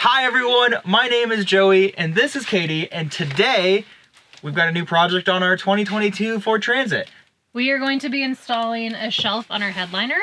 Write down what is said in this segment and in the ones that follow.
Hi everyone, my name is Joey and this is Katie, and today we've got a new project on our 2022 Ford Transit. We are going to be installing a shelf on our headliner.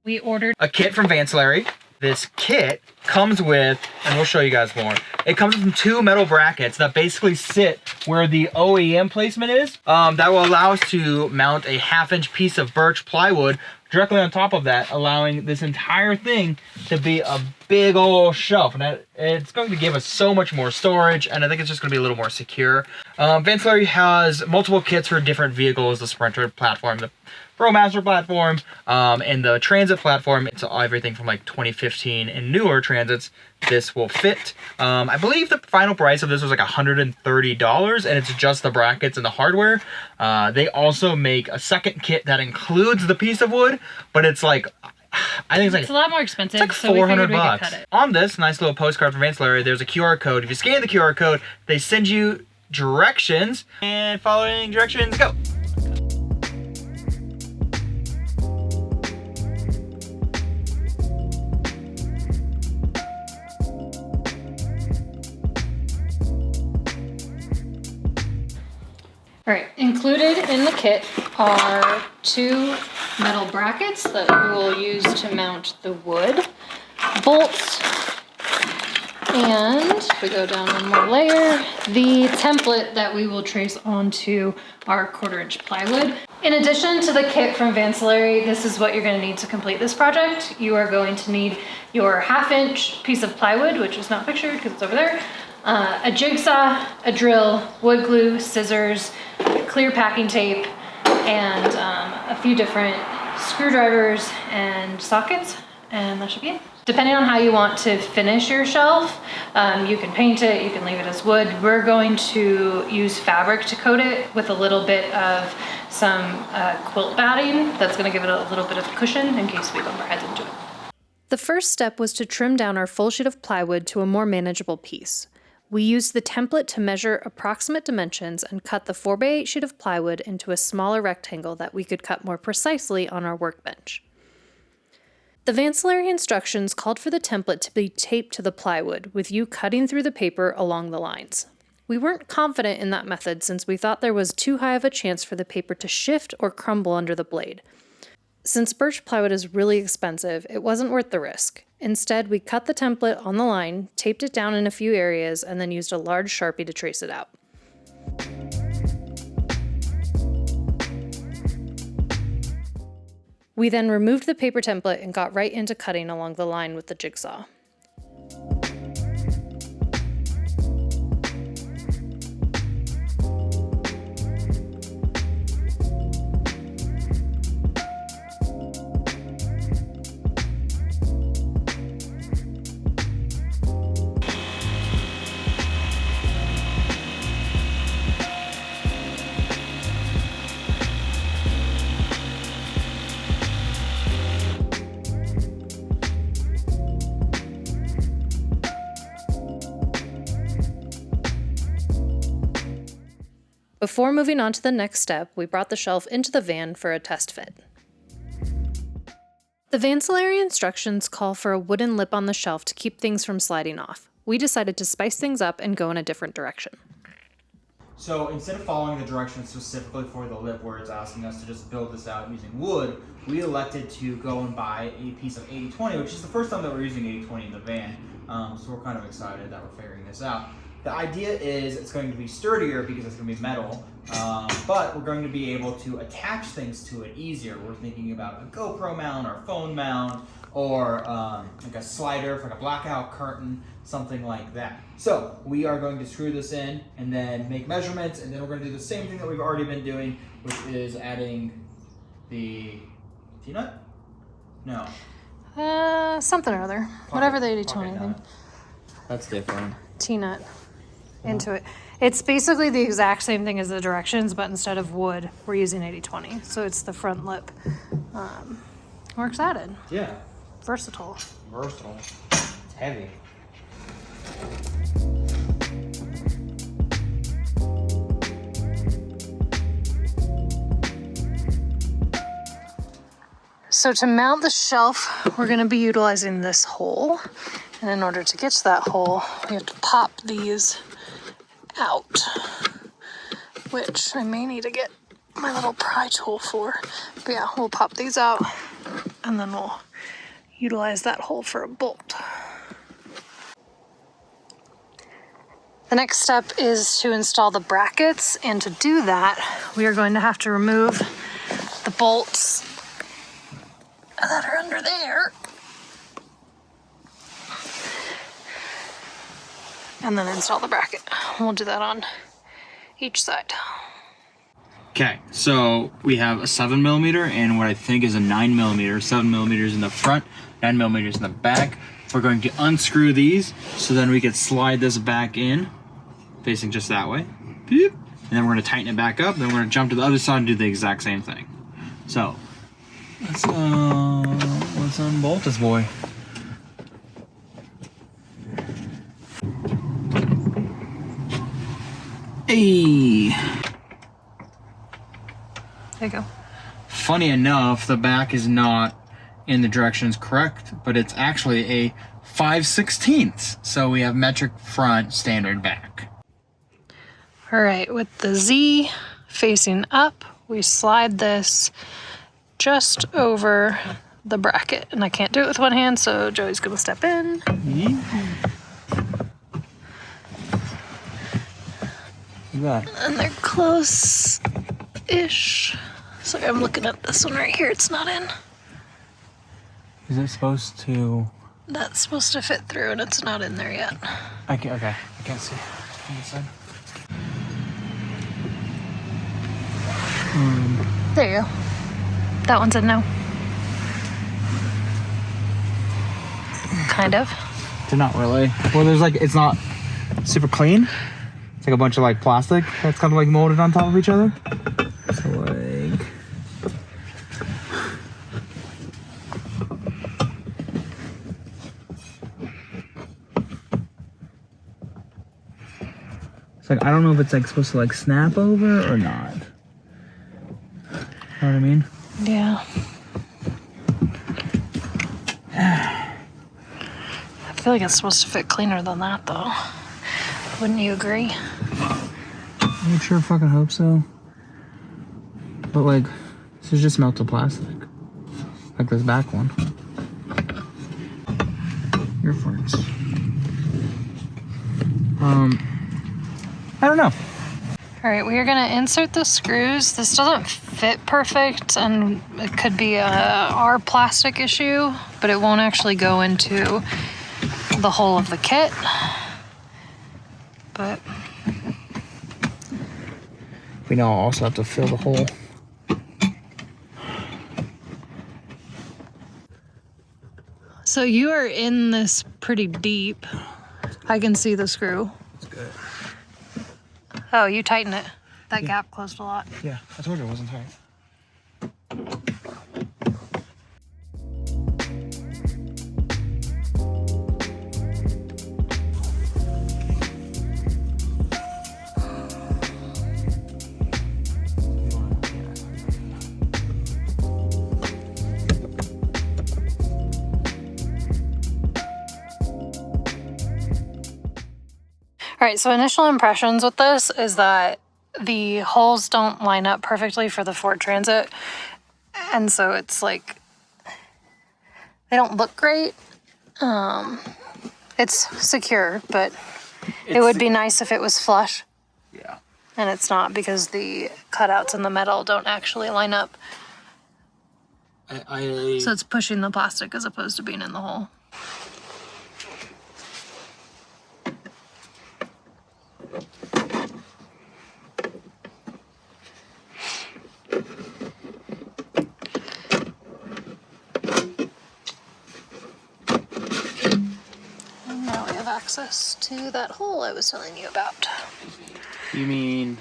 We ordered a kit from Vancillary. This kit comes with, and we'll show you guys more, it comes with 2 metal brackets that basically sit where the OEM placement is. That will allow us to mount a 1/2-inch piece of birch plywood directly on top of that, allowing this entire thing to be a big old shelf. And it's going to give us so much more storage, and I think it's just going to be a little more secure. Vancillary has multiple kits for different vehicles: the Sprinter platform, the ProMaster platform, and the Transit platform. It's everything from like 2015 and newer Transits. This will fit. I believe the final price of this was like $130, and it's just the brackets and the hardware. They also make a second kit that includes the piece of wood, but it's like, I think it's a lot more expensive. It's like $400. On this nice little postcard from Vancillary, there's a QR code. If you scan the QR code, they send you directions, and following directions, go. All right, included in the kit are 2 metal brackets that we will use to mount the wood, bolts, and if we go down one more layer, the template that we will trace onto our 1/4-inch plywood. In addition to the kit from Vancillary, this is what you're going to need to complete this project. You are going to need your 1/2-inch piece of plywood, which is not pictured because it's over there, a jigsaw, a drill, wood glue, scissors, clear packing tape, and a few different screwdrivers and sockets, and that should be it. Depending on how you want to finish your shelf, you can paint it, you can leave it as wood. We're going to use fabric to coat it with a little bit of some quilt batting. That's going to give it a little bit of cushion in case we bump our heads into it. The first step was to trim down our full sheet of plywood to a more manageable piece. We used the template to measure approximate dimensions and cut the 4x8 sheet of plywood into a smaller rectangle that we could cut more precisely on our workbench. The Vancillary instructions called for the template to be taped to the plywood, with you cutting through the paper along the lines. We weren't confident in that method since we thought there was too high of a chance for the paper to shift or crumble under the blade. Since birch plywood is really expensive, it wasn't worth the risk. Instead, we cut the template on the line, taped it down in a few areas, and then used a large Sharpie to trace it out. We then removed the paper template and got right into cutting along the line with the jigsaw. Before moving on to the next step, we brought the shelf into the van for a test fit. The Vancillary instructions call for a wooden lip on the shelf to keep things from sliding off. We decided to spice things up and go in a different direction. So instead of following the directions specifically for the lip where it's asking us to just build this out using wood, we elected to go and buy a piece of 80/20, which is the first time that we're using 80/20 in the van. So we're kind of excited that we're figuring this out. The idea is it's going to be sturdier because it's going to be metal, but we're going to be able to attach things to it easier. We're thinking about a GoPro mount or phone mount, or like a slider for like a blackout curtain, something like that. So we are going to screw this in and then make measurements, and then we're going to do the same thing that we've already been doing, which is adding the T-nut? No. Something or other. Whatever the 80/20 thing. That's different. T-nut into it. It's basically the exact same thing as the directions, but instead of wood, we're using 80/20. So it's the front lip. We're excited. Yeah. Versatile. Versatile. It's heavy. so to mount the shelf, we're gonna be utilizing this hole. And in order to get to that hole, we have to pop these out, which I may need to get my little pry tool for. But yeah, we'll pop these out and then we'll utilize that hole for a bolt. The next step is to install the brackets, and to do that, we are going to have to remove the bolts that are under there. And then install the bracket. We'll do that on each side. Okay, so we have a 7mm and what I think is a 9mm. 7mm in the front, 9mm in the back. We're going to unscrew these so then we can slide this back in, facing just that way. Beep. And then we're going to tighten it back up. Then we're going to jump to the other side and do the exact same thing. So let's unbolt this boy. Hey. There you go. Funny enough, the back is not in the directions correct, but it's actually a 5/16. So we have metric front, standard back. All right, with the Z facing up, we slide this just over the bracket. And I can't do it with one hand, so Joey's gonna step in. And they're close-ish. So I'm looking at this one right here, it's not in. Is it supposed to? That's supposed to fit through and it's not in there yet. Okay, I can't see on this side. There you go. That one's in now. Kind of. They're not really. Well, there's like, it's not super clean. It's like a bunch of like plastic that's kind of like molded on top of each other. So like, it's like, I don't know if it's like supposed to like snap over or not. You know what I mean? Yeah. I feel like it's supposed to fit cleaner than that though. Wouldn't you agree? I sure fucking hope so. But like, this is just melted plastic. Like this back one. Your farts. I don't know. All right, we are gonna insert the screws. This doesn't fit perfect and it could be our plastic issue, but it won't actually go into the hole of the kit. But we now also have to fill the hole. so you are in this pretty deep. I can see the screw. That's good. Oh, you tighten it. That gap closed a lot. Yeah, I told you it wasn't tight. All right, so initial impressions with this is that the holes don't line up perfectly for the Ford Transit. And so it's like, they don't look great. It's secure, but it would be nice if it was flush. Yeah. And it's not because the cutouts in the metal don't actually line up. So it's pushing the plastic as opposed to being in the hole. And now we have access to that hole I was telling you about. You mean?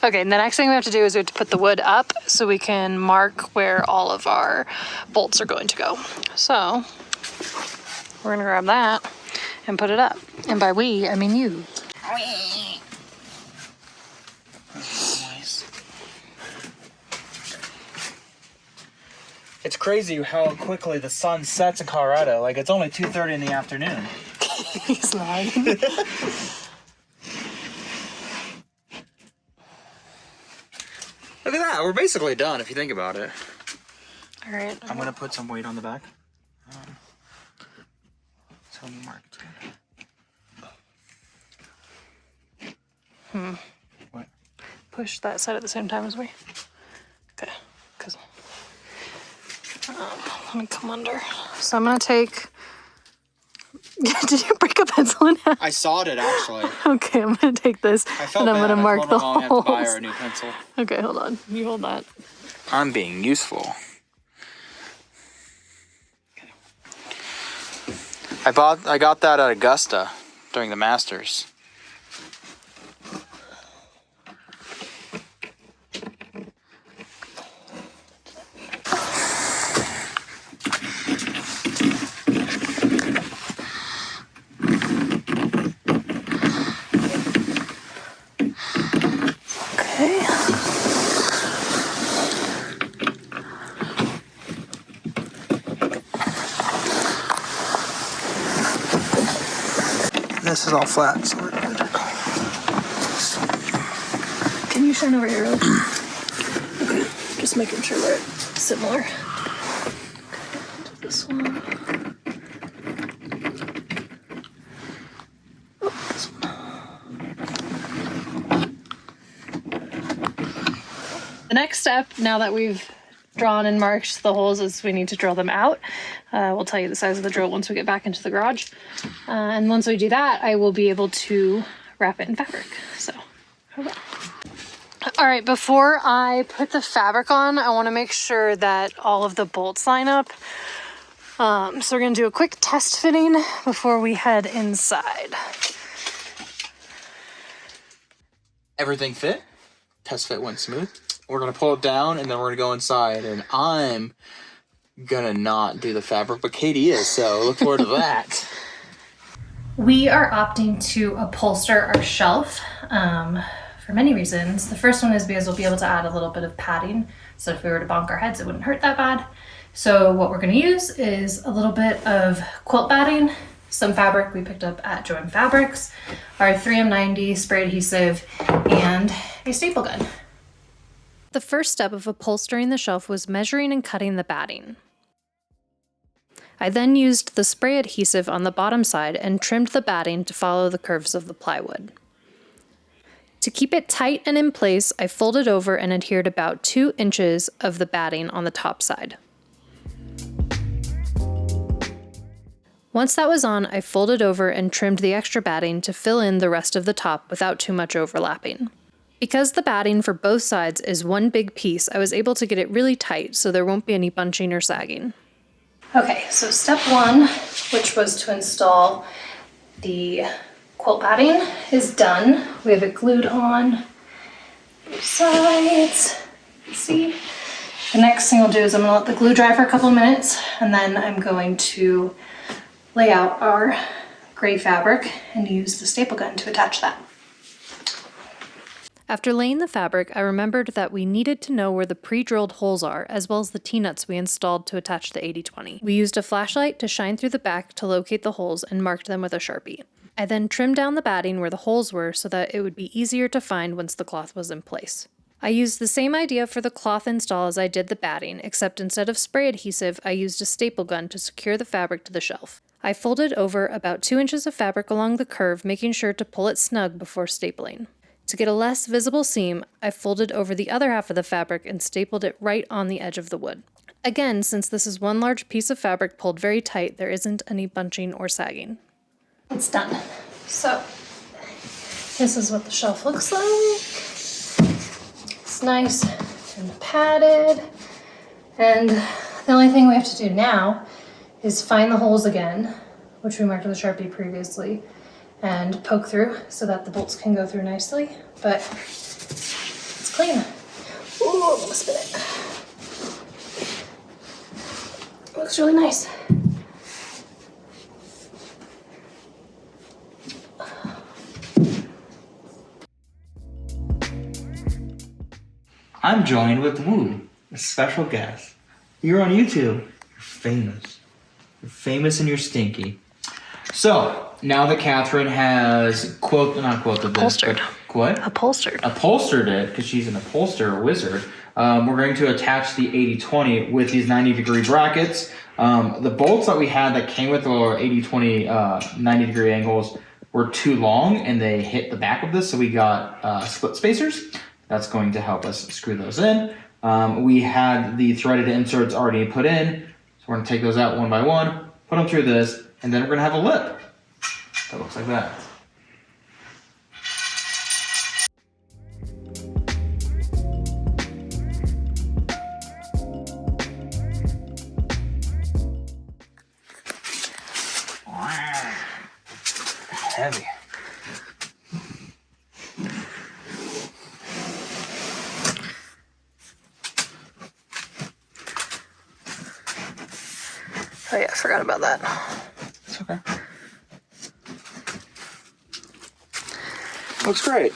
Okay, and the next thing we have to do is we have to put the wood up so we can mark where all of our bolts are going to go. So we're gonna grab that and put it up. And by we, I mean you. Nice. It's crazy how quickly the sun sets in Colorado. Like, it's only 2:30 in the afternoon. He's lying. Look at that. We're basically done if you think about it. All right. I'm going to put some weight on the back. So mark it. What? Push that side at the same time as me. Okay. Because let me come under. So I'm going to take... Did you break a pencil in half? I sawed it, actually. Okay, I'm going to take this and I'm going to mark the holes. I have to buy her a new pencil. Okay, hold on. You hold that. I'm being useful. I got that at Augusta during the Masters. Okay. This is all flat, so we're good. Can you shine over here really? Okay. Just making sure they're similar. Okay, this one. Oh, this one. The next step, now that we've drawn and marked the holes, is we need to drill them out. We'll tell you the size of the drill once we get back into the garage. And once we do that, I will be able to wrap it in fabric. So, okay. All right, before I put the fabric on, I want to make sure that all of the bolts line up. So we're going to do a quick test fitting before we head inside. Everything fit. Test fit went smooth. We're going to pull it down and then we're going to go inside. And I'm going to not do the fabric, but Katie is, so look forward to that. We are opting to upholster our shelf for many reasons. The first one is because we'll be able to add a little bit of padding, so if we were to bonk our heads, it wouldn't hurt that bad. So what we're going to use is a little bit of quilt batting, some fabric we picked up at Joann Fabrics, our 3M90 spray adhesive, and a staple gun. The first step of upholstering the shelf was measuring and cutting the batting. I then used the spray adhesive on the bottom side and trimmed the batting to follow the curves of the plywood. To keep it tight and in place, I folded over and adhered about 2 inches of the batting on the top side. Once that was on, I folded over and trimmed the extra batting to fill in the rest of the top without too much overlapping. Because the batting for both sides is one big piece, I was able to get it really tight so there won't be any bunching or sagging. Okay, so step one, which was to install the quilt batting, is done. We have it glued on both sides. See? The next thing I'll do is I'm gonna let the glue dry for a couple of minutes, and then I'm going to lay out our gray fabric and use the staple gun to attach that. After laying the fabric, I remembered that we needed to know where the pre-drilled holes are, as well as the T-nuts we installed to attach the 80/20. We used a flashlight to shine through the back to locate the holes and marked them with a Sharpie. I then trimmed down the batting where the holes were so that it would be easier to find once the cloth was in place. I used the same idea for the cloth install as I did the batting, except instead of spray adhesive, I used a staple gun to secure the fabric to the shelf. I folded over about 2 inches of fabric along the curve, making sure to pull it snug before stapling. To get a less visible seam, I folded over the other half of the fabric and stapled it right on the edge of the wood. Again, since this is one large piece of fabric pulled very tight, there isn't any bunching or sagging. It's done. So, this is what the shelf looks like. It's nice and padded. And the only thing we have to do now is find the holes again, which we marked with a Sharpie previously, and poke through so that the bolts can go through nicely, but it's clean. Ooh, I'm gonna spin it. It looks really nice. I'm joined with Woo, a special guest. You're on YouTube. You're famous. You're famous and you're stinky. So, now that Catherine has upholstered it, because she's an upholster wizard, we're going to attach the 80-20 with these 90-degree brackets. The bolts that we had that came with our 80-20 90-degree angles were too long and they hit the back of this, so we got split spacers. That's going to help us screw those in. We had the threaded inserts already put in, so we're going to take those out one by one, put them through this, and then we're going to have a lip that looks like that. Heavy. Oh yeah, I forgot about that. It's okay. Looks great.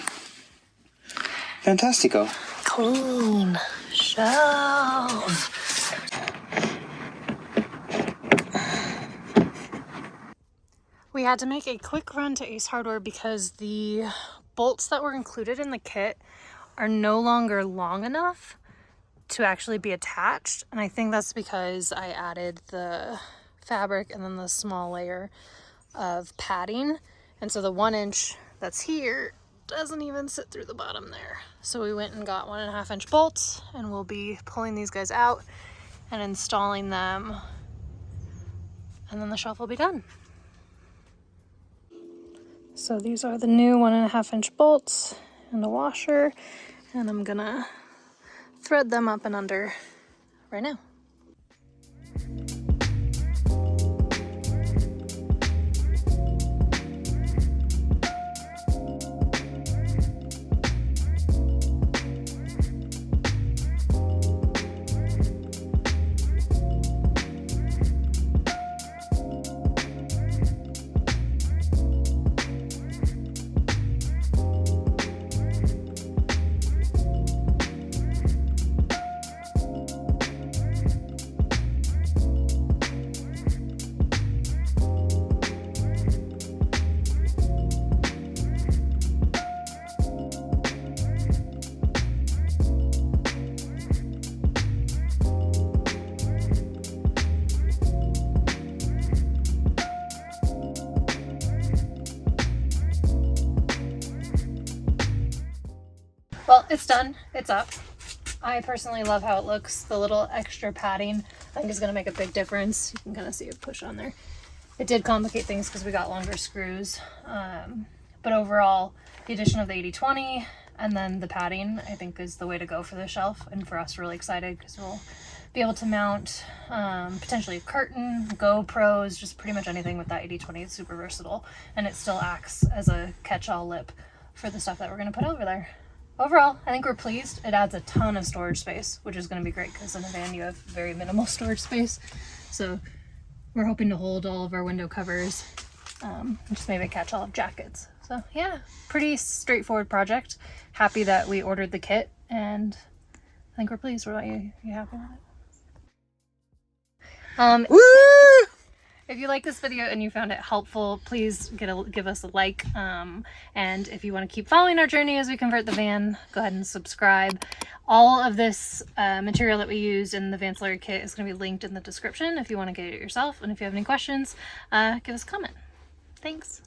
Fantastico. Clean shelf. We had to make a quick run to Ace Hardware because the bolts that were included in the kit are no longer long enough to actually be attached. And I think that's because I added the fabric and then the small layer of padding. And so the 1 inch that's here doesn't even sit through the bottom there. So we went and got 1.5 inch bolts, and we'll be pulling these guys out and installing them. And then the shelf will be done. So these are the new 1.5 inch bolts and the washer, and I'm gonna thread them up and under right now. Well, it's done. It's up. I personally love how it looks. The little extra padding I think is going to make a big difference. You can kind of see it push on there. It did complicate things because we got longer screws. But overall, the addition of the 80-20 and then the padding I think is the way to go for the shelf. And for us, really excited because we'll be able to mount potentially a curtain, GoPros, just pretty much anything with that 80-20. It's super versatile. And it still acts as a catch-all lip for the stuff that we're going to put over there. Overall, I think we're pleased. It adds a ton of storage space, which is going to be great because in a van you have very minimal storage space. So we're hoping to hold all of our window covers, just maybe catch all of jackets. So yeah, pretty straightforward project. Happy that we ordered the kit, and I think we're pleased. What about you? You happy with it? Woo! If you like this video and you found it helpful, please give us a like. And if you want to keep following our journey as we convert the van, go ahead and subscribe. All of this material that we used in the Vancillary kit is going to be linked in the description if you want to get it yourself. And if you have any questions, give us a comment. Thanks.